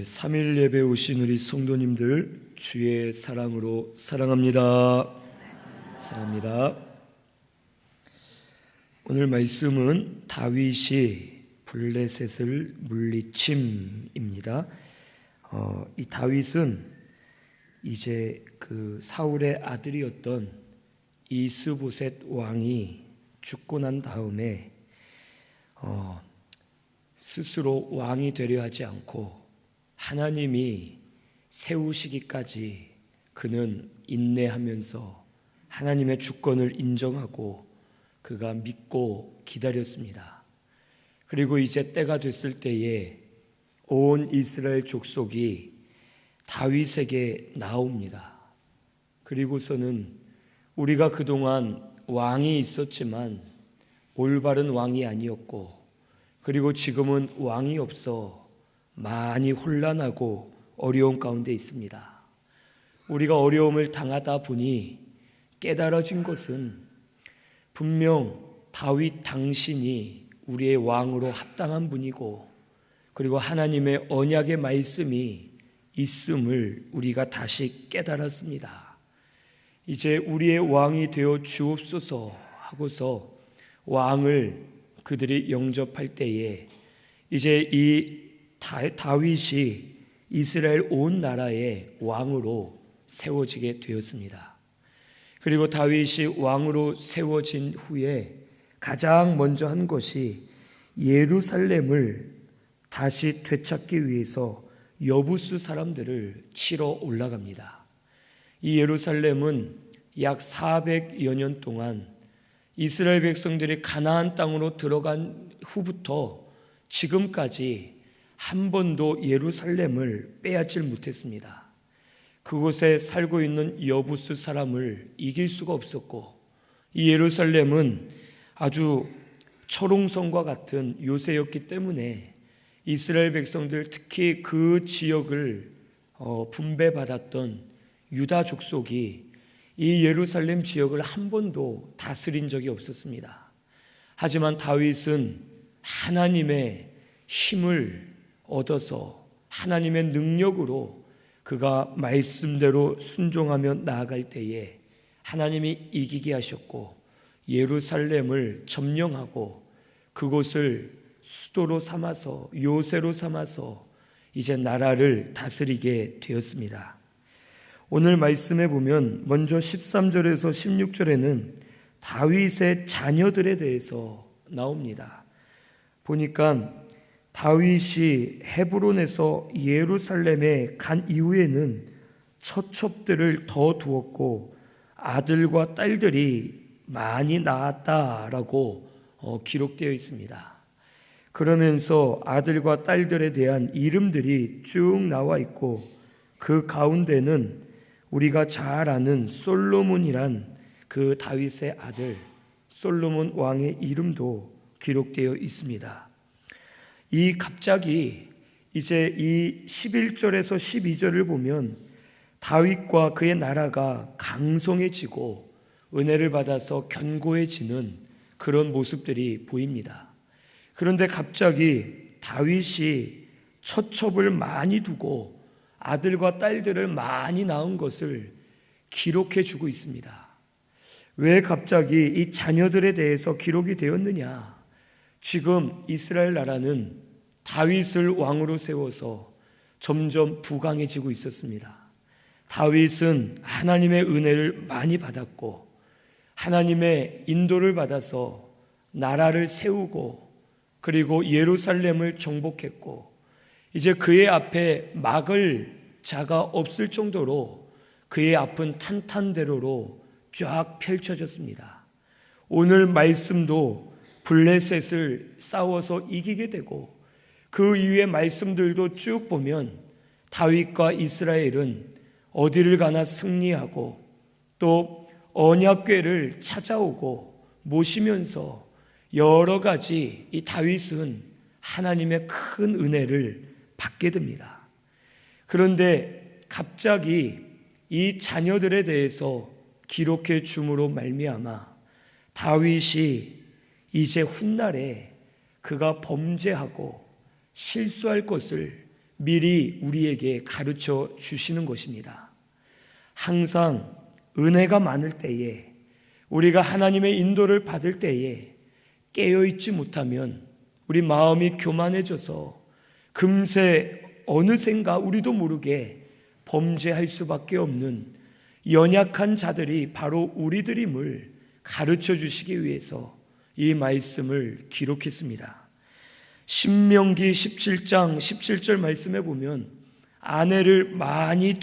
3일 예배 오신 우리 성도님들 주의 사랑으로 사랑합니다. 사랑합니다. 오늘 말씀은 다윗이 블레셋을 물리침입니다. 이 다윗은 이제 그 사울의 아들이었던 이스보셋 왕이 죽고 난 다음에 스스로 왕이 되려 하지 않고 하나님이 세우시기까지 그는 인내하면서 하나님의 주권을 인정하고 그가 믿고 기다렸습니다. 그리고 이제 때가 됐을 때에 온 이스라엘 족속이 다윗에게 나옵니다. 그리고서는 우리가 그동안 왕이 있었지만 올바른 왕이 아니었고, 그리고 지금은 왕이 없어 많이 혼란하고 어려운 가운데 있습니다. 우리가 어려움을 당하다 보니 깨달아진 것은 분명 다윗 당신이 우리의 왕으로 합당한 분이고, 그리고 하나님의 언약의 말씀이 있음을 우리가 다시 깨달았습니다. 이제 우리의 왕이 되어 주옵소서 하고서 왕을 그들이 영접할 때에 이제 이 다윗이 이스라엘 온 나라의 왕으로 세워지게 되었습니다. 그리고 다윗이 왕으로 세워진 후에 가장 먼저 한 것이 예루살렘을 다시 되찾기 위해서 여부스 사람들을 치러 올라갑니다. 이 예루살렘은 약 400여 년 동안 이스라엘 백성들이 가나안 땅으로 들어간 후부터 지금까지 한 번도 예루살렘을 빼앗질 못했습니다. 그곳에 살고 있는 여부스 사람을 이길 수가 없었고, 이 예루살렘은 아주 철옹성과 같은 요새였기 때문에 이스라엘 백성들, 특히 그 지역을 분배받았던 유다 족속이 이 예루살렘 지역을 한 번도 다스린 적이 없었습니다. 하지만 다윗은 하나님의 힘을 얻어서 하나님의 능력으로 그가 말씀대로 순종하며 나아갈 때에 하나님이 이기게 하셨고, 예루살렘을 점령하고 그곳을 수도로 삼아서, 요새로 삼아서 이제 나라를 다스리게 되었습니다. 오늘 말씀에 보면 먼저 13절에서 16절에는 다윗의 자녀들에 대해서 나옵니다. 보니까 다윗이 헤브론에서 예루살렘에 간 이후에는 처첩들을 더 두었고 아들과 딸들이 많이 낳았다라고 기록되어 있습니다. 그러면서 아들과 딸들에 대한 이름들이 쭉 나와 있고, 그 가운데는 우리가 잘 아는 솔로몬이란 그 다윗의 아들 솔로몬 왕의 이름도 기록되어 있습니다. 이 갑자기 이제 이 11절에서 12절을 보면 다윗과 그의 나라가 강성해지고 은혜를 받아서 견고해지는 그런 모습들이 보입니다. 그런데 갑자기 다윗이 처첩을 많이 두고 아들과 딸들을 많이 낳은 것을 기록해 주고 있습니다. 왜 갑자기 이 자녀들에 대해서 기록이 되었느냐? 지금 이스라엘 나라는 다윗을 왕으로 세워서 점점 부강해지고 있었습니다. 다윗은 하나님의 은혜를 많이 받았고 하나님의 인도를 받아서 나라를 세우고 그리고 예루살렘을 정복했고, 이제 그의 앞에 막을 자가 없을 정도로 그의 앞은 탄탄대로로 쫙 펼쳐졌습니다. 오늘 말씀도 블레셋을 싸워서 이기게 되고, 그 이후의 말씀들도 쭉 보면 다윗과 이스라엘은 어디를 가나 승리하고 또 언약궤를 찾아오고 모시면서 여러 가지 이 다윗은 하나님의 큰 은혜를 받게 됩니다. 그런데 갑자기 이 자녀들에 대해서 기록해 줌으로 말미암아 다윗이 이제 훗날에 그가 범죄하고 실수할 것을 미리 우리에게 가르쳐 주시는 것입니다. 항상 은혜가 많을 때에, 우리가 하나님의 인도를 받을 때에 깨어있지 못하면 우리 마음이 교만해져서 금세 어느샌가 우리도 모르게 범죄할 수밖에 없는 연약한 자들이 바로 우리들임을 가르쳐 주시기 위해서 이 말씀을 기록했습니다. 신명기 17장 17절 말씀에 보면 아내를 많이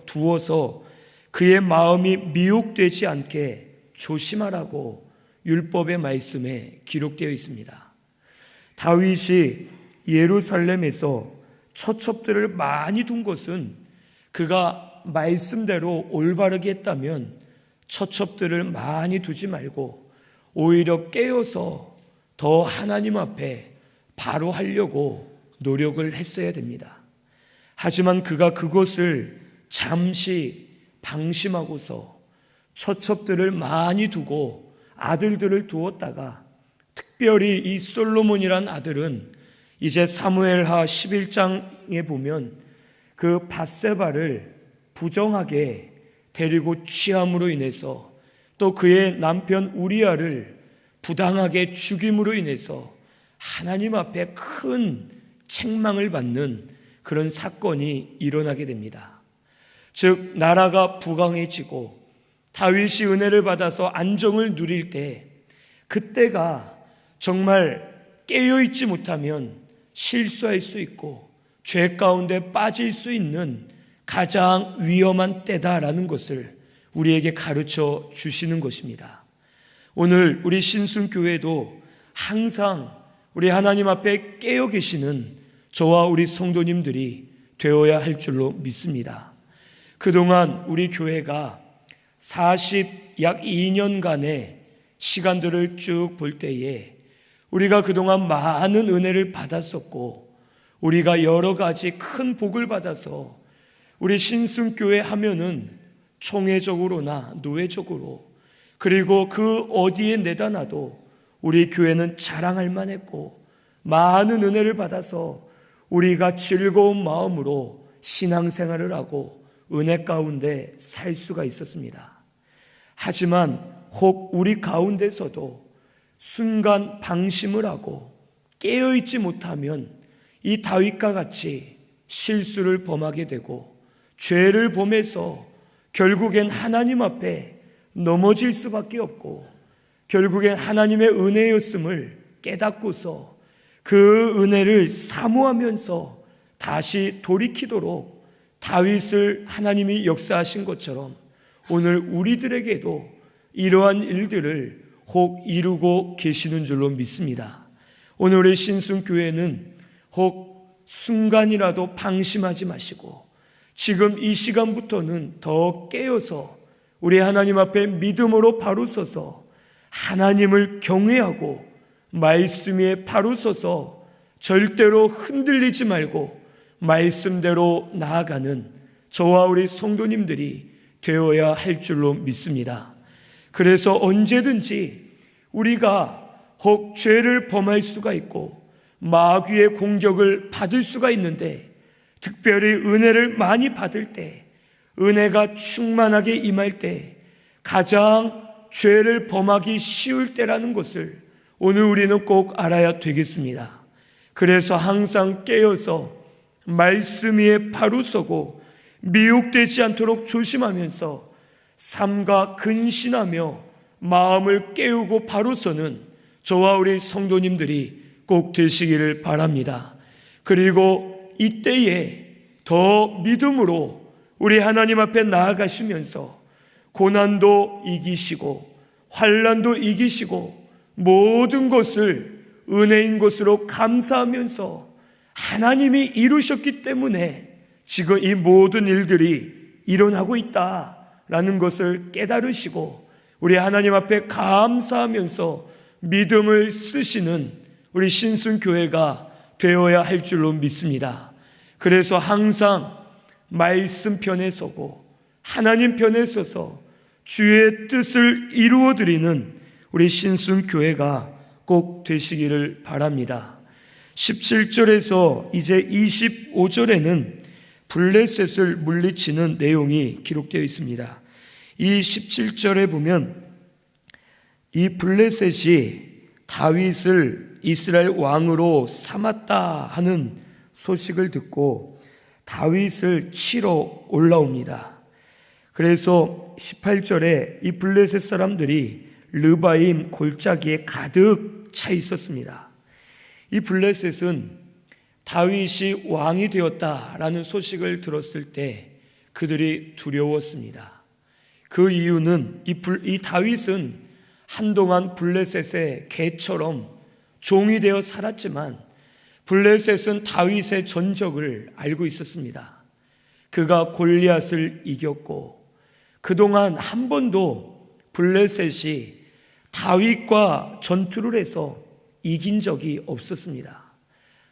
두어서 그의 마음이 미혹되지 않게 조심하라고 율법의 말씀에 기록되어 있습니다. 다윗이 예루살렘에서 처첩들을 많이 둔 것은 그가 말씀대로 올바르게 했다면 처첩들을 많이 두지 말고 오히려 깨어서 더 하나님 앞에 바로 하려고 노력을 했어야 됩니다. 하지만 그가 그것을 잠시 방심하고서 처첩들을 많이 두고 아들들을 두었다가, 특별히 이 솔로몬이란 아들은 이제 사무엘하 11장에 보면 그 밧세바를 부정하게 데리고 취함으로 인해서, 또 그의 남편 우리아를 부당하게 죽임으로 인해서 하나님 앞에 큰 책망을 받는 그런 사건이 일어나게 됩니다. 즉 나라가 부강해지고 다윗이 은혜를 받아서 안정을 누릴 때, 그때가 정말 깨어있지 못하면 실수할 수 있고 죄 가운데 빠질 수 있는 가장 위험한 때다라는 것을 우리에게 가르쳐 주시는 것입니다. 오늘 우리 신순교회도 항상 우리 하나님 앞에 깨어 계시는 저와 우리 성도님들이 되어야 할 줄로 믿습니다. 그동안 우리 교회가 약 2년간의 시간들을 쭉 볼 때에 우리가 그동안 많은 은혜를 받았었고, 우리가 여러 가지 큰 복을 받아서 우리 신순교회 하면은 총회적으로나 노회적으로, 그리고 그 어디에 내다 놔도 우리 교회는 자랑할 만했고, 많은 은혜를 받아서 우리가 즐거운 마음으로 신앙생활을 하고 은혜 가운데 살 수가 있었습니다. 하지만 혹 우리 가운데서도 순간 방심을 하고 깨어있지 못하면 이 다윗과 같이 실수를 범하게 되고 죄를 범해서 결국엔 하나님 앞에 넘어질 수밖에 없고, 결국엔 하나님의 은혜였음을 깨닫고서 그 은혜를 사모하면서 다시 돌이키도록 다윗을 하나님이 역사하신 것처럼 오늘 우리들에게도 이러한 일들을 혹 이루고 계시는 줄로 믿습니다. 오늘의 신순교회는 혹 순간이라도 방심하지 마시고 지금 이 시간부터는 더 깨어서 우리 하나님 앞에 믿음으로 바로 서서 하나님을 경외하고 말씀 위에 바로 서서 절대로 흔들리지 말고 말씀대로 나아가는 저와 우리 성도님들이 되어야 할 줄로 믿습니다. 그래서 언제든지 우리가 혹 죄를 범할 수가 있고 마귀의 공격을 받을 수가 있는데, 특별히 은혜를 많이 받을 때, 은혜가 충만하게 임할 때 가장 죄를 범하기 쉬울 때라는 것을 오늘 우리는 꼭 알아야 되겠습니다. 그래서 항상 깨어서 말씀 위에 바로 서고 미혹되지 않도록 조심하면서 삼가 근신하며 마음을 깨우고 바로 서는 저와 우리 성도님들이 꼭 되시기를 바랍니다. 그리고 이때에 더 믿음으로 우리 하나님 앞에 나아가시면서 고난도 이기시고 환난도 이기시고 모든 것을 은혜인 것으로 감사하면서 하나님이 이루셨기 때문에 지금 이 모든 일들이 일어나고 있다라는 것을 깨달으시고 우리 하나님 앞에 감사하면서 믿음을 쓰시는 우리 신순교회가 되어야 할 줄로 믿습니다. 그래서 항상 말씀 편에 서고 하나님 편에 서서 주의 뜻을 이루어드리는 우리 신순교회가 꼭 되시기를 바랍니다. 17절에서 이제 25절에는 블레셋을 물리치는 내용이 기록되어 있습니다. 이 17절에 보면 이 블레셋이 다윗을 이스라엘 왕으로 삼았다 하는 소식을 듣고 다윗을 치러 올라옵니다. 그래서 18절에 이 블레셋 사람들이 르바임 골짜기에 가득 차 있었습니다. 이 블레셋은 다윗이 왕이 되었다라는 소식을 들었을 때 그들이 두려웠습니다. 그 이유는 이 다윗은 한동안 블레셋의 개처럼 종이 되어 살았지만 블레셋은 다윗의 전적을 알고 있었습니다. 그가 골리앗을 이겼고 그동안 한 번도 블레셋이 다윗과 전투를 해서 이긴 적이 없었습니다.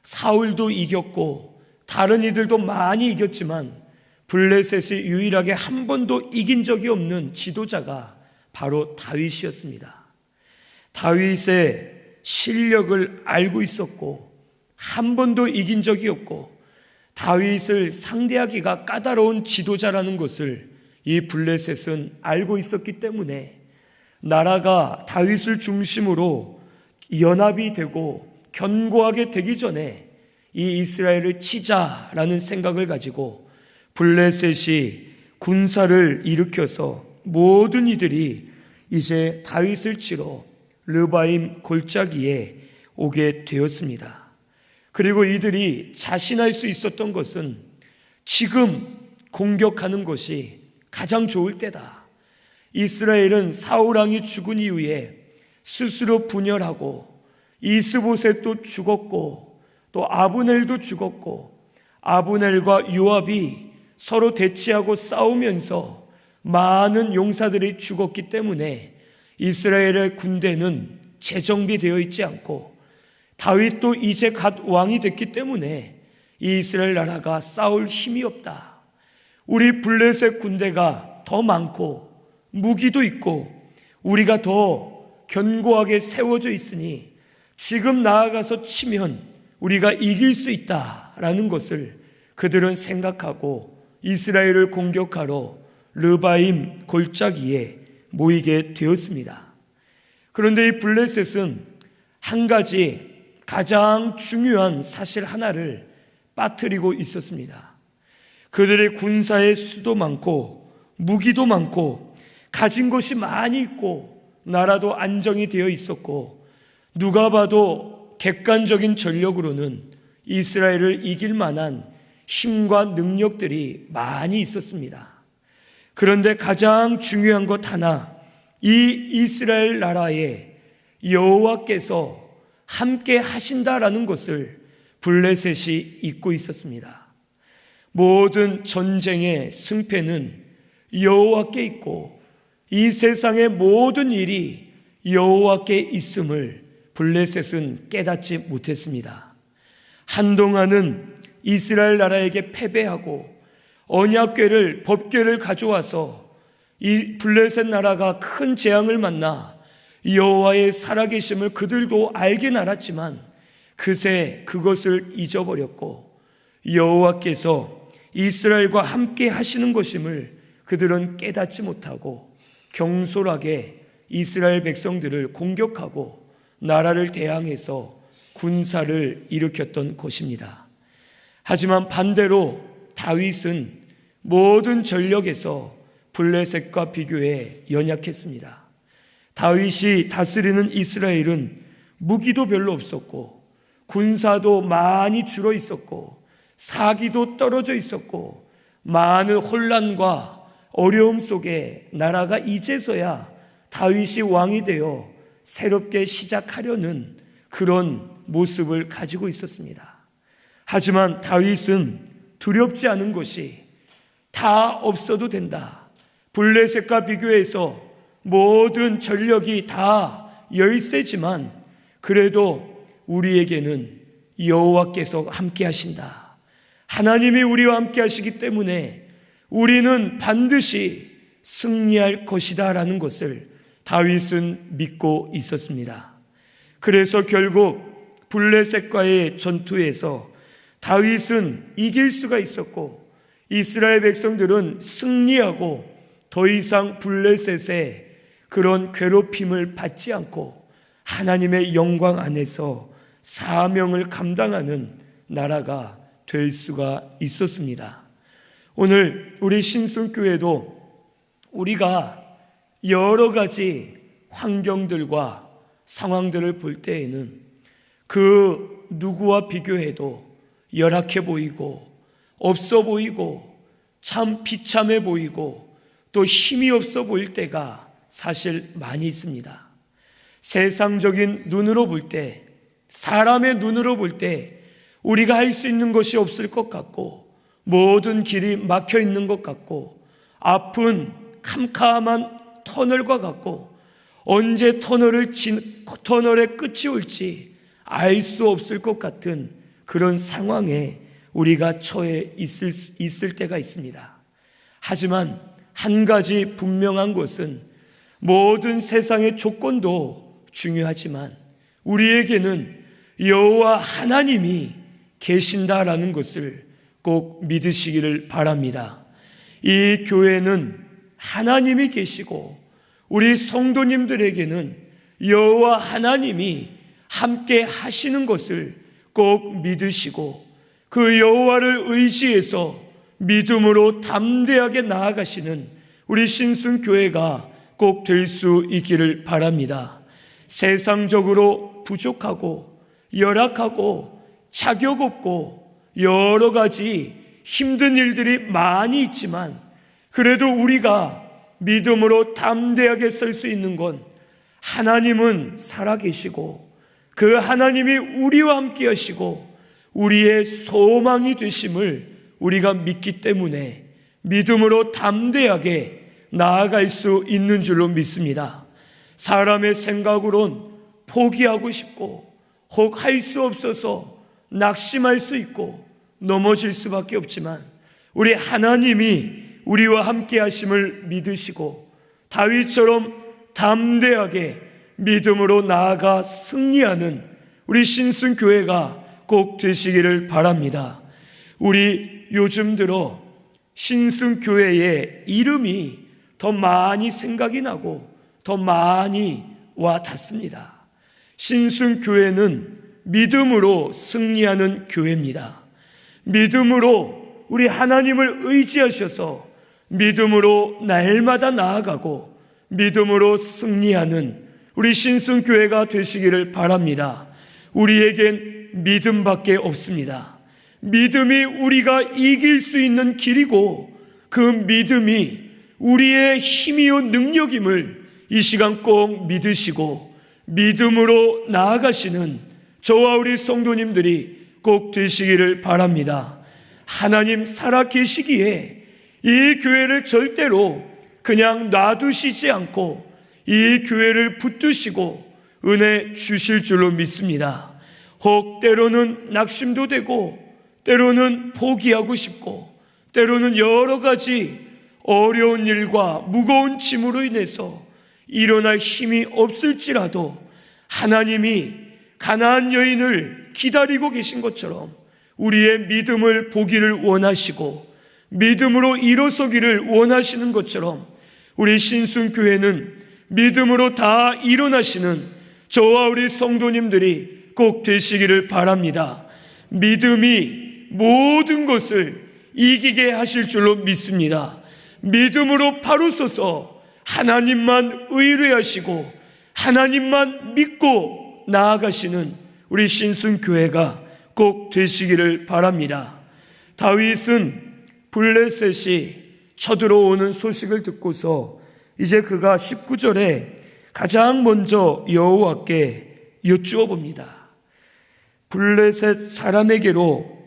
사울도 이겼고 다른 이들도 많이 이겼지만 블레셋이 유일하게 한 번도 이긴 적이 없는 지도자가 바로 다윗이었습니다. 다윗의 실력을 알고 있었고 한 번도 이긴 적이 없고 다윗을 상대하기가 까다로운 지도자라는 것을 이 블레셋은 알고 있었기 때문에 나라가 다윗을 중심으로 연합이 되고 견고하게 되기 전에 이 이스라엘을 치자라는 생각을 가지고 블레셋이 군사를 일으켜서 모든 이들이 이제 다윗을 치러 르바임 골짜기에 오게 되었습니다. 그리고 이들이 자신할 수 있었던 것은 지금 공격하는 것이 가장 좋을 때다. 이스라엘은 사울 왕이 죽은 이후에 스스로 분열하고 이스보셋도 죽었고 또 아브넬도 죽었고 아브넬과 요압이 서로 대치하고 싸우면서 많은 용사들이 죽었기 때문에 이스라엘의 군대는 재정비되어 있지 않고 다윗도 이제 갓 왕이 됐기 때문에 이 이스라엘 나라가 싸울 힘이 없다. 우리 블레셋 군대가 더 많고 무기도 있고 우리가 더 견고하게 세워져 있으니 지금 나아가서 치면 우리가 이길 수 있다라는 것을 그들은 생각하고 이스라엘을 공격하러 르바임 골짜기에 모이게 되었습니다. 그런데 이 블레셋은 한 가지 가장 중요한 사실 하나를 빠뜨리고 있었습니다. 그들의 군사의 수도 많고 무기도 많고 가진 것이 많이 있고 나라도 안정이 되어 있었고 누가 봐도 객관적인 전력으로는 이스라엘을 이길 만한 힘과 능력들이 많이 있었습니다. 그런데 가장 중요한 것 하나, 이 이스라엘 나라에 여호와께서 함께 하신다라는 것을 블레셋이 잊고 있었습니다. 모든 전쟁의 승패는 여호와께 있고 이 세상의 모든 일이 여호와께 있음을 블레셋은 깨닫지 못했습니다. 한동안은 이스라엘 나라에게 패배하고 언약궤를 법궤를 가져와서 이 블레셋 나라가 큰 재앙을 만나 여호와의 살아계심을 그들도 알긴 알았지만 그새 그것을 잊어버렸고 여호와께서 이스라엘과 함께 하시는 것임을 그들은 깨닫지 못하고 경솔하게 이스라엘 백성들을 공격하고 나라를 대항해서 군사를 일으켰던 것입니다. 하지만 반대로 다윗은 모든 전력에서 블레셋과 비교해 연약했습니다. 다윗이 다스리는 이스라엘은 무기도 별로 없었고 군사도 많이 줄어 있었고 사기도 떨어져 있었고 많은 혼란과 어려움 속에 나라가 이제서야 다윗이 왕이 되어 새롭게 시작하려는 그런 모습을 가지고 있었습니다. 하지만 다윗은 두렵지 않은 것이 다 없어도 된다. 블레셋과 비교해서 모든 전력이 다 열세지만 그래도 우리에게는 여호와께서 함께 하신다. 하나님이 우리와 함께 하시기 때문에 우리는 반드시 승리할 것이다 라는 것을 다윗은 믿고 있었습니다. 그래서 결국 블레셋과의 전투에서 다윗은 이길 수가 있었고 이스라엘 백성들은 승리하고 더 이상 블레셋의 그런 괴롭힘을 받지 않고 하나님의 영광 안에서 사명을 감당하는 나라가 될 수가 있었습니다. 오늘 우리 신순교회도 우리가 여러 가지 환경들과 상황들을 볼 때에는 그 누구와 비교해도 열악해 보이고 없어 보이고 참 비참해 보이고 또 힘이 없어 보일 때가 사실 많이 있습니다. 세상적인 눈으로 볼 때, 사람의 눈으로 볼 때 우리가 할 수 있는 것이 없을 것 같고 모든 길이 막혀 있는 것 같고 아픈 캄캄한 터널과 같고 언제 터널의 끝이 올지 알 수 없을 것 같은 그런 상황에 우리가 처해 있을 때가 있습니다. 하지만 한 가지 분명한 것은 모든 세상의 조건도 중요하지만 우리에게는 여호와 하나님이 계신다라는 것을 꼭 믿으시기를 바랍니다. 이 교회는 하나님이 계시고 우리 성도님들에게는 여호와 하나님이 함께 하시는 것을 꼭 믿으시고 그 여호와를 의지해서 믿음으로 담대하게 나아가시는 우리 신순교회가 꼭 될 수 있기를 바랍니다. 세상적으로 부족하고 열악하고 자격 없고 여러 가지 힘든 일들이 많이 있지만 그래도 우리가 믿음으로 담대하게 설 수 있는 건 하나님은 살아계시고 그 하나님이 우리와 함께 하시고 우리의 소망이 되심을 우리가 믿기 때문에 믿음으로 담대하게 나아갈 수 있는 줄로 믿습니다. 사람의 생각으론 포기하고 싶고 혹 할 수 없어서 낙심할 수 있고 넘어질 수밖에 없지만 우리 하나님이 우리와 함께 하심을 믿으시고 다윗처럼 담대하게 믿음으로 나아가 승리하는 우리 신순교회가 꼭 되시기를 바랍니다. 우리 요즘 들어 신순교회의 이름이 더 많이 생각이 나고 더 많이 와 닿습니다. 신순교회는 믿음으로 승리하는 교회입니다. 믿음으로 우리 하나님을 의지하셔서 믿음으로 날마다 나아가고 믿음으로 승리하는 우리 신순교회가 되시기를 바랍니다. 우리에겐 믿음밖에 없습니다. 믿음이 우리가 이길 수 있는 길이고 그 믿음이 우리의 힘이요 능력임을 이 시간 꼭 믿으시고 믿음으로 나아가시는 저와 우리 성도님들이 꼭 되시기를 바랍니다. 하나님 살아계시기에 이 교회를 절대로 그냥 놔두시지 않고 이 교회를 붙드시고 은혜 주실 줄로 믿습니다. 혹 때로는 낙심도 되고 때로는 포기하고 싶고 때로는 여러 가지 어려운 일과 무거운 짐으로 인해서 일어날 힘이 없을지라도 하나님이 가나안 여인을 기다리고 계신 것처럼 우리의 믿음을 보기를 원하시고 믿음으로 일어서기를 원하시는 것처럼 우리 신순교회는 믿음으로 다 일어나시는 저와 우리 성도님들이 꼭 되시기를 바랍니다. 믿음이 모든 것을 이기게 하실 줄로 믿습니다. 믿음으로 바로 서서 하나님만 의뢰하시고 하나님만 믿고 나아가시는 우리 신순교회가 꼭 되시기를 바랍니다. 다윗은 블레셋이 쳐들어오는 소식을 듣고서 이제 그가 19절에 가장 먼저 여호와께 여쭈어 봅니다. 블레셋 사람에게로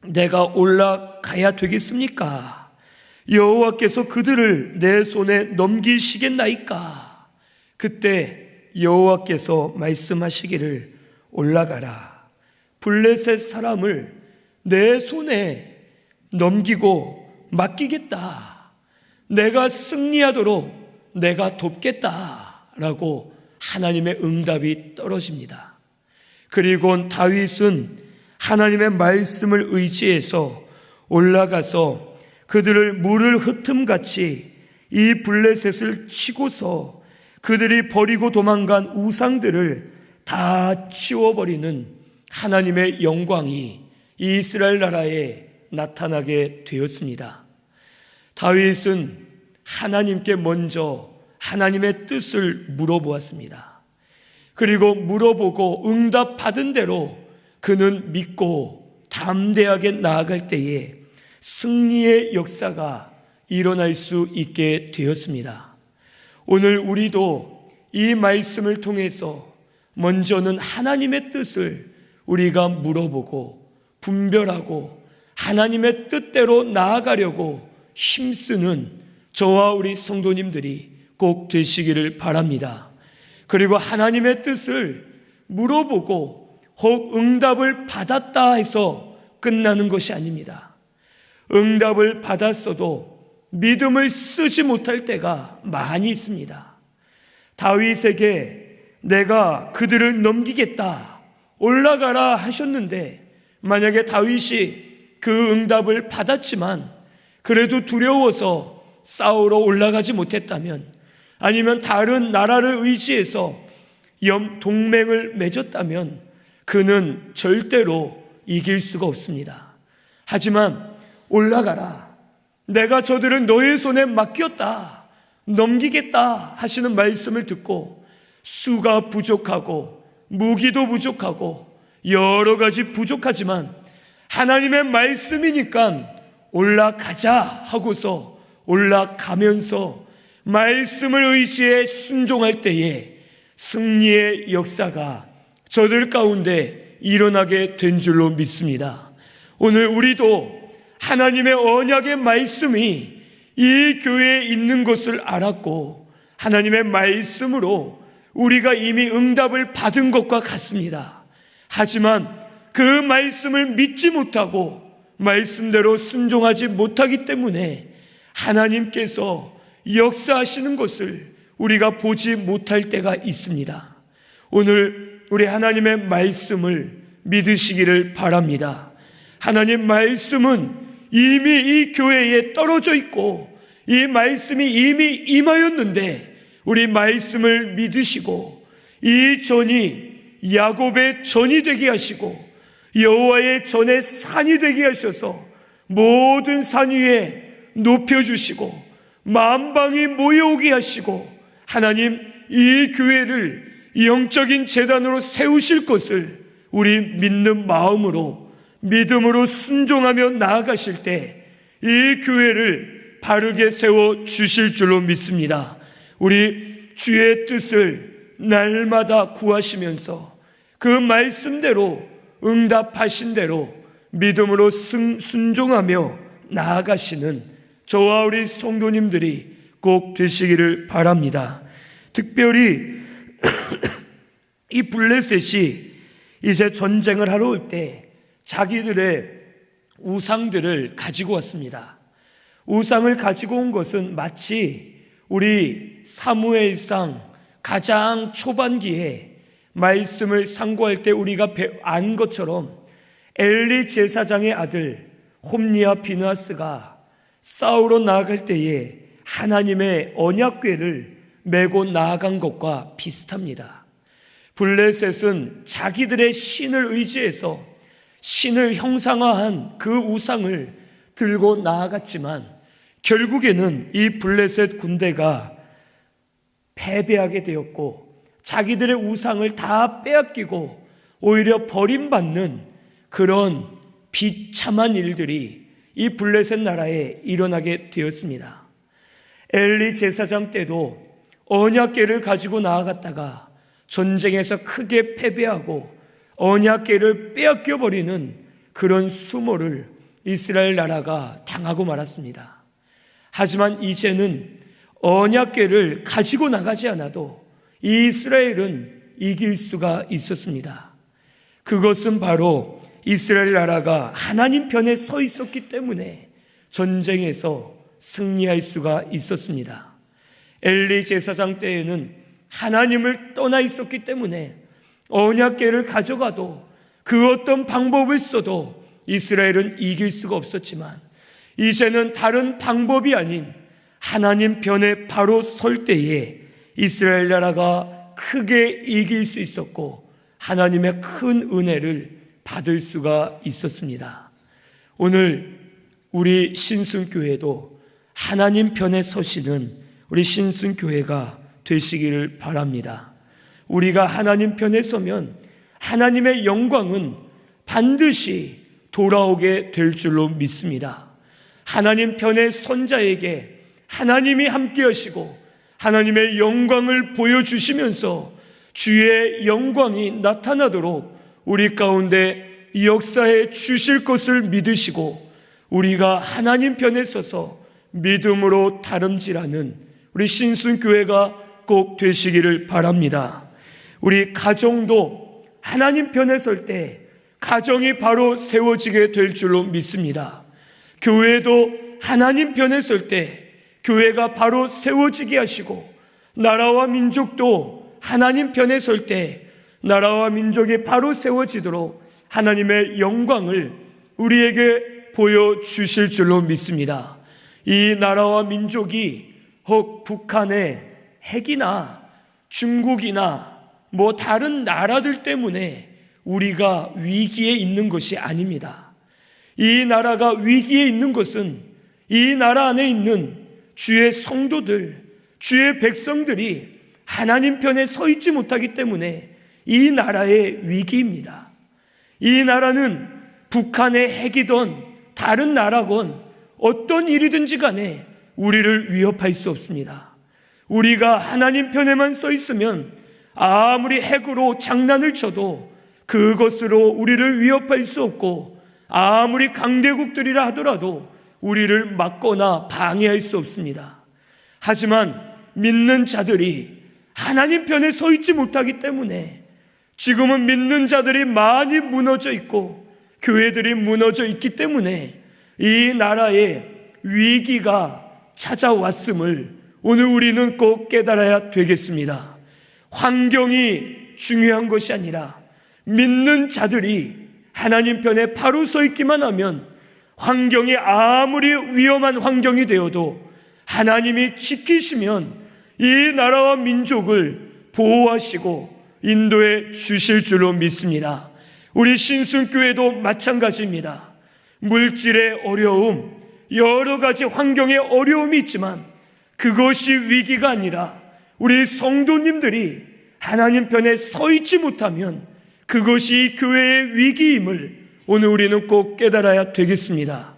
내가 올라가야 되겠습니까? 여호와께서 그들을 내 손에 넘기시겠나이까? 그때 여호와께서 말씀하시기를 올라가라. 블레셋 사람을 내 손에 넘기고 맡기겠다. 내가 승리하도록 내가 돕겠다라고 하나님의 응답이 떨어집니다. 그리고 다윗은 하나님의 말씀을 의지해서 올라가서 그들을 물을 흩음같이 이 블레셋을 치고서 그들이 버리고 도망간 우상들을 다 치워버리는 하나님의 영광이 이스라엘 나라에 나타나게 되었습니다. 다윗은 하나님께 먼저 하나님의 뜻을 물어보았습니다. 그리고 물어보고 응답받은 대로 그는 믿고 담대하게 나아갈 때에 승리의 역사가 일어날 수 있게 되었습니다. 오늘 우리도 이 말씀을 통해서 먼저는 하나님의 뜻을 우리가 물어보고 분별하고 하나님의 뜻대로 나아가려고 힘쓰는 저와 우리 성도님들이 꼭 되시기를 바랍니다. 그리고 하나님의 뜻을 물어보고 혹 응답을 받았다 해서 끝나는 것이 아닙니다. 응답을 받았어도 믿음을 쓰지 못할 때가 많이 있습니다. 다윗에게 내가 그들을 넘기겠다, 올라가라 하셨는데 만약에 다윗이 그 응답을 받았지만 그래도 두려워서 싸우러 올라가지 못했다면, 아니면 다른 나라를 의지해서 동맹을 맺었다면 그는 절대로 이길 수가 없습니다. 하지만 올라가라, 내가 저들을 너의 손에 맡겼다, 넘기겠다 하시는 말씀을 듣고 수가 부족하고 무기도 부족하고 여러 가지 부족하지만 하나님의 말씀이니까 올라가자 하고서 올라가면서 말씀을 의지해 순종할 때에 승리의 역사가 저들 가운데 일어나게 된 줄로 믿습니다. 오늘 우리도 하나님의 언약의 말씀이 이 교회에 있는 것을 알았고 하나님의 말씀으로 우리가 이미 응답을 받은 것과 같습니다. 하지만 그 말씀을 믿지 못하고 말씀대로 순종하지 못하기 때문에 하나님께서 역사하시는 것을 우리가 보지 못할 때가 있습니다. 오늘 우리 하나님의 말씀을 믿으시기를 바랍니다. 하나님 말씀은 이미 이 교회에 떨어져 있고 이 말씀이 이미 임하였는데 우리 말씀을 믿으시고 이 전이 야곱의 전이 되게 하시고 여호와의 전의 산이 되게 하셔서 모든 산 위에 높여주시고 만방이 모여오게 하시고 하나님 이 교회를 영적인 재단으로 세우실 것을 우리 믿는 마음으로 믿음으로 순종하며 나아가실 때 이 교회를 바르게 세워 주실 줄로 믿습니다. 우리 주의 뜻을 날마다 구하시면서 그 말씀대로 응답하신 대로 믿음으로 순종하며 나아가시는 저와 우리 성도님들이 꼭 되시기를 바랍니다. 특별히 이 블레셋이 이제 전쟁을 하러 올 때 자기들의 우상들을 가지고 왔습니다. 우상을 가지고 온 것은 마치 우리 사무엘상 가장 초반기에 말씀을 상고할 때 우리가 안 것처럼 엘리 제사장의 아들 홈니와 비느하스가 싸우러 나아갈 때에 하나님의 언약궤를 메고 나아간 것과 비슷합니다. 블레셋은 자기들의 신을 의지해서 신을 형상화한 그 우상을 들고 나아갔지만 결국에는 이 블레셋 군대가 패배하게 되었고 자기들의 우상을 다 빼앗기고 오히려 버림받는 그런 비참한 일들이 이 블레셋 나라에 일어나게 되었습니다. 엘리 제사장 때도 언약궤를 가지고 나아갔다가 전쟁에서 크게 패배하고 언약궤를 빼앗겨버리는 그런 수모를 이스라엘 나라가 당하고 말았습니다. 하지만 이제는 언약궤를 가지고 나가지 않아도 이스라엘은 이길 수가 있었습니다. 그것은 바로 이스라엘 나라가 하나님 편에 서 있었기 때문에 전쟁에서 승리할 수가 있었습니다. 엘리 제사장 때에는 하나님을 떠나 있었기 때문에 언약궤를 가져가도 그 어떤 방법을 써도 이스라엘은 이길 수가 없었지만, 이제는 다른 방법이 아닌 하나님 편에 바로 설 때에 이스라엘 나라가 크게 이길 수 있었고 하나님의 큰 은혜를 받을 수가 있었습니다. 오늘 우리 신순교회도 하나님 편에 서시는 우리 신순교회가 되시기를 바랍니다. 우리가 하나님 편에 서면 하나님의 영광은 반드시 돌아오게 될 줄로 믿습니다. 하나님 편에 선 자에게 하나님이 함께 하시고 하나님의 영광을 보여주시면서 주의 영광이 나타나도록 우리 가운데 역사해 주실 것을 믿으시고, 우리가 하나님 편에 서서 믿음으로 다름질하는 우리 신순교회가 꼭 되시기를 바랍니다. 우리 가정도 하나님 편에 설 때 가정이 바로 세워지게 될 줄로 믿습니다. 교회도 하나님 편에 설 때 교회가 바로 세워지게 하시고, 나라와 민족도 하나님 편에 설 때 나라와 민족이 바로 세워지도록 하나님의 영광을 우리에게 보여주실 줄로 믿습니다. 이 나라와 민족이 혹 북한의 핵이나 중국이나 다른 나라들 때문에 우리가 위기에 있는 것이 아닙니다. 이 나라가 위기에 있는 것은 이 나라 안에 있는 주의 성도들, 주의 백성들이 하나님 편에 서 있지 못하기 때문에 이 나라의 위기입니다. 이 나라는 북한의 핵이든 다른 나라건 어떤 일이든지 간에 우리를 위협할 수 없습니다. 우리가 하나님 편에만 서 있으면 아무리 핵으로 장난을 쳐도 그것으로 우리를 위협할 수 없고, 아무리 강대국들이라 하더라도 우리를 막거나 방해할 수 없습니다. 하지만 믿는 자들이 하나님 편에 서 있지 못하기 때문에 지금은 믿는 자들이 많이 무너져 있고 교회들이 무너져 있기 때문에 이 나라에 위기가 찾아왔음을 오늘 우리는 꼭 깨달아야 되겠습니다. 환경이 중요한 것이 아니라 믿는 자들이 하나님 편에 바로 서 있기만 하면 환경이 아무리 위험한 환경이 되어도 하나님이 지키시면 이 나라와 민족을 보호하시고 인도해 주실 줄로 믿습니다. 우리 신순교회도 마찬가지입니다. 물질의 어려움, 여러 가지 환경의 어려움이 있지만 그것이 위기가 아니라 우리 성도님들이 하나님 편에 서 있지 못하면 그것이 교회의 위기임을 오늘 우리는 꼭 깨달아야 되겠습니다.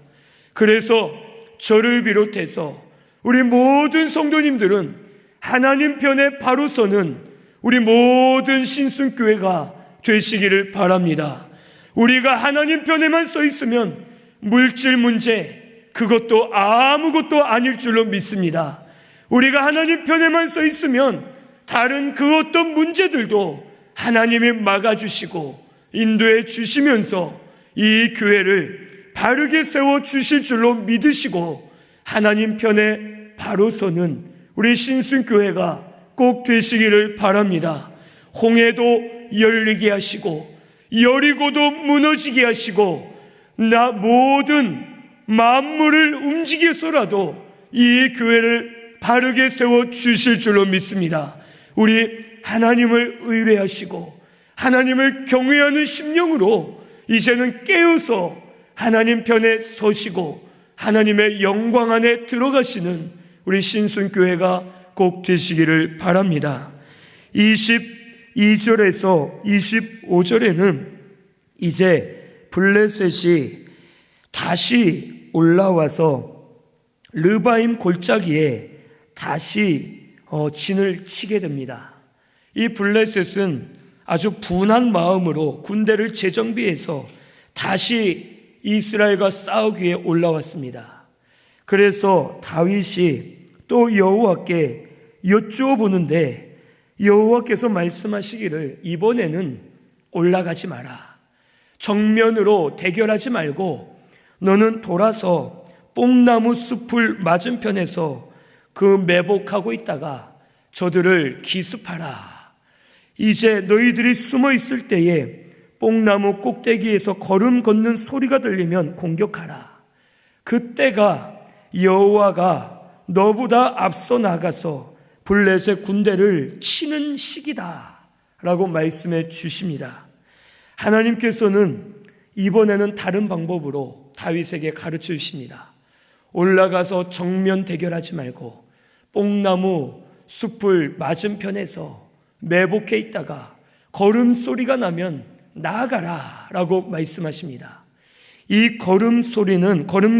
그래서 저를 비롯해서 우리 모든 성도님들은 하나님 편에 바로 서는 우리 모든 신순교회가 되시기를 바랍니다. 우리가 하나님 편에만 서 있으면 물질 문제, 그것도 아무것도 아닐 줄로 믿습니다. 우리가 하나님 편에만 서 있으면 다른 그 어떤 문제들도 하나님이 막아주시고 인도해 주시면서 이 교회를 바르게 세워 주실 줄로 믿으시고 하나님 편에 바로 서는 우리 신순교회가 꼭 되시기를 바랍니다. 홍해도 열리게 하시고 여리고도 무너지게 하시고 모든 만물을 움직여서라도 이 교회를 바르게 세워 주실 줄로 믿습니다. 우리 하나님을 의뢰하시고 하나님을 경외하는 심령으로 이제는 깨어서 하나님 편에 서시고 하나님의 영광 안에 들어가시는 우리 신순교회가 꼭 되시기를 바랍니다. 22절에서 25절에는 이제 블레셋이 다시 올라와서 르바임 골짜기에 다시 진을 치게 됩니다. 이 블레셋은 아주 분한 마음으로 군대를 재정비해서 다시 이스라엘과 싸우기에 올라왔습니다. 그래서 다윗이 또 여호와께 여쭈어 보는데 여호와께서 말씀하시기를 이번에는 올라가지 마라. 정면으로 대결하지 말고 너는 돌아서 뽕나무 숲을 맞은편에서 그 매복하고 있다가 저들을 기습하라. 이제 너희들이 숨어 있을 때에 뽕나무 꼭대기에서 걸음 걷는 소리가 들리면 공격하라. 그때가 여호와가 너보다 앞서 나가서 블레셋 군대를 치는 시기다 라고 말씀해 주십니다. 하나님께서는 이번에는 다른 방법으로 다윗에게 가르쳐 주십니다. 올라가서 정면 대결하지 말고 뽕나무 숲을 맞은편에서 매복해 있다가 걸음소리가 나면 나아가라 라고 말씀하십니다. 이 걸음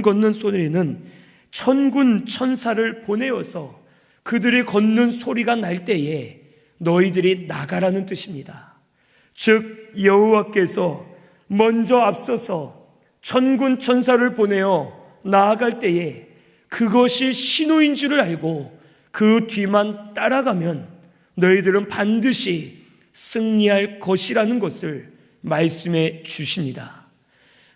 걷는 소리는 천군 천사를 보내어서 그들이 걷는 소리가 날 때에 너희들이 나가라는 뜻입니다. 즉 여호와께서 먼저 앞서서 천군 천사를 보내어 나아갈 때에 그것이 신호인 줄을 알고 그 뒤만 따라가면 너희들은 반드시 승리할 것이라는 것을 말씀해 주십니다.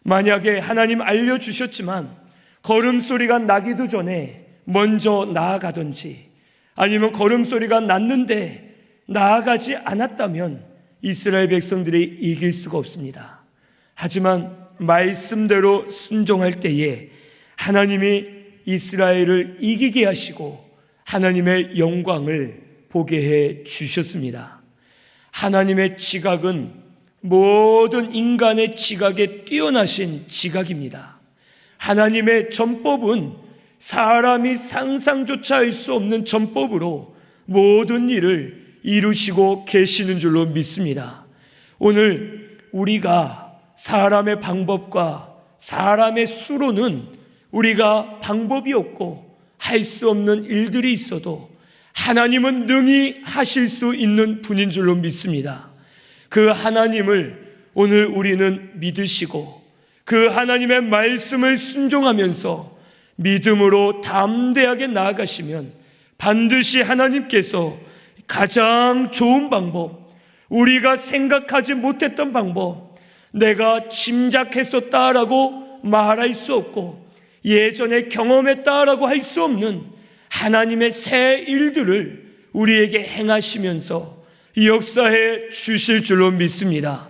만약에 하나님 알려주셨지만 걸음소리가 나기도 전에 먼저 나아가든지 아니면 걸음소리가 났는데 나아가지 않았다면 이스라엘 백성들이 이길 수가 없습니다. 하지만 말씀대로 순종할 때에 하나님이 이스라엘을 이기게 하시고 하나님의 영광을 보게 해 주셨습니다. 하나님의 지각은 모든 인간의 지각에 뛰어나신 지각입니다. 하나님의 전법은 사람이 상상조차 할 수 없는 전법으로 모든 일을 이루시고 계시는 줄로 믿습니다. 오늘 우리가 사람의 방법과 사람의 수로는 우리가 방법이 없고 할 수 없는 일들이 있어도 하나님은 능히 하실 수 있는 분인 줄로 믿습니다. 그 하나님을 오늘 우리는 믿으시고 그 하나님의 말씀을 순종하면서 믿음으로 담대하게 나아가시면 반드시 하나님께서 가장 좋은 방법, 우리가 생각하지 못했던 방법, 내가 짐작했었다라고 말할 수 없고 예전에 경험했다라고 할 수 없는 하나님의 새 일들을 우리에게 행하시면서 역사해 주실 줄로 믿습니다.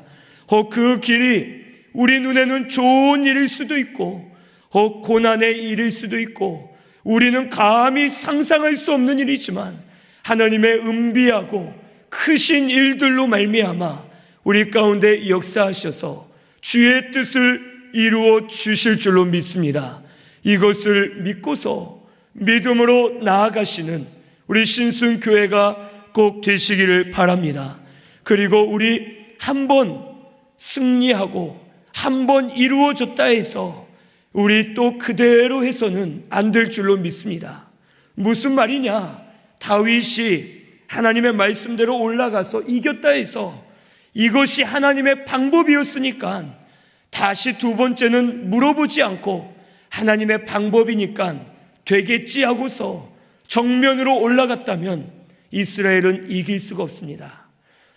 혹 그 길이 우리 눈에는 좋은 일일 수도 있고 혹 고난의 일일 수도 있고 우리는 감히 상상할 수 없는 일이지만 하나님의 은비하고 크신 일들로 말미암아 우리 가운데 역사하셔서 주의 뜻을 이루어 주실 줄로 믿습니다. 이것을 믿고서 믿음으로 나아가시는 우리 신순교회가 꼭 되시기를 바랍니다. 그리고 우리 한번 승리하고 한번 이루어졌다 해서 우리 또 그대로 해서는 안 될 줄로 믿습니다. 무슨 말이냐? 다윗이 하나님의 말씀대로 올라가서 이겼다 해서 이것이 하나님의 방법이었으니까 다시 두 번째는 물어보지 않고 하나님의 방법이니까 되겠지 하고서 정면으로 올라갔다면 이스라엘은 이길 수가 없습니다.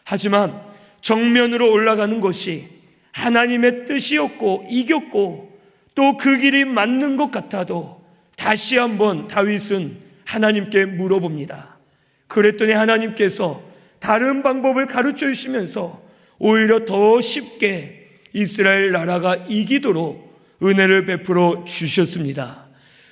하지만 정면으로 올라가는 것이 하나님의 뜻이었고 이겼고 또 그 길이 맞는 것 같아도 다시 한번 다윗은 하나님께 물어봅니다. 그랬더니 하나님께서 다른 방법을 가르쳐 주시면서 오히려 더 쉽게 이스라엘 나라가 이기도록 은혜를 베풀어 주셨습니다.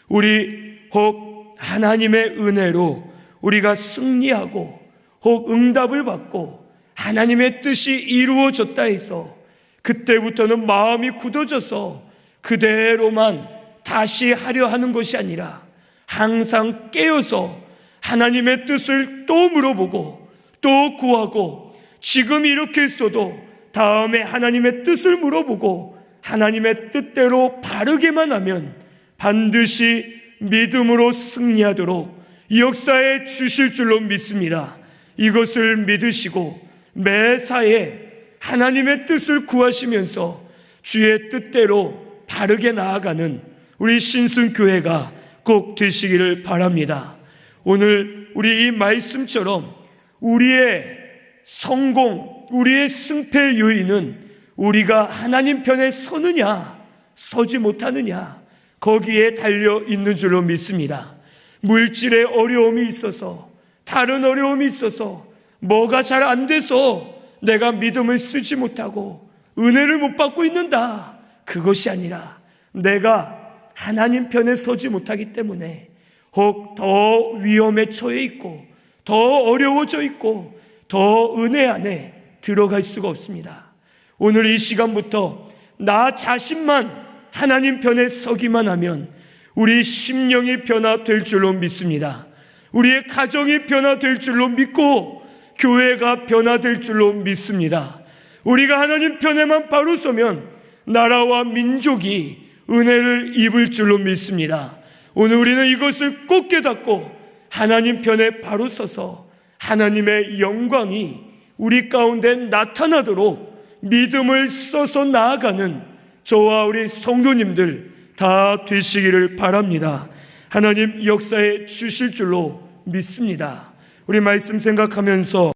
우리 혹 하나님의 은혜로 우리가 승리하고 혹 응답을 받고 하나님의 뜻이 이루어졌다 해서 그때부터는 마음이 굳어져서 그대로만 다시 하려 하는 것이 아니라 항상 깨어서 하나님의 뜻을 또 물어보고 또 구하고 지금 이렇게 했어도 다음에 하나님의 뜻을 물어보고 하나님의 뜻대로 바르게만 하면 반드시 믿음으로 승리하도록 역사해 주실 줄로 믿습니다. 이것을 믿으시고 매사에 하나님의 뜻을 구하시면서 주의 뜻대로 바르게 나아가는 우리 신순교회가 꼭 되시기를 바랍니다. 오늘 우리 이 말씀처럼 우리의 성공, 우리의 승패의 요인은 우리가 하나님 편에 서느냐 서지 못하느냐 거기에 달려 있는 줄로 믿습니다. 물질의 어려움이 있어서 다른 어려움이 있어서 뭐가 잘 안 돼서 내가 믿음을 쓰지 못하고 은혜를 못 받고 있는다. 그것이 아니라 내가 하나님 편에 서지 못하기 때문에 혹 더 위험에 처해 있고 더 어려워져 있고 더 은혜 안에 들어갈 수가 없습니다. 오늘 이 시간부터 나 자신만 하나님 편에 서기만 하면 우리 심령이 변화될 줄로 믿습니다. 우리의 가정이 변화될 줄로 믿고 교회가 변화될 줄로 믿습니다. 우리가 하나님 편에만 바로 서면 나라와 민족이 은혜를 입을 줄로 믿습니다. 오늘 우리는 이것을 꼭 깨닫고 하나님 편에 바로 서서 하나님의 영광이 우리 가운데 나타나도록 믿음을 써서 나아가는 저와 우리 성도님들 다 되시기를 바랍니다. 하나님 역사에 주실 줄로 믿습니다. 우리 말씀 생각하면서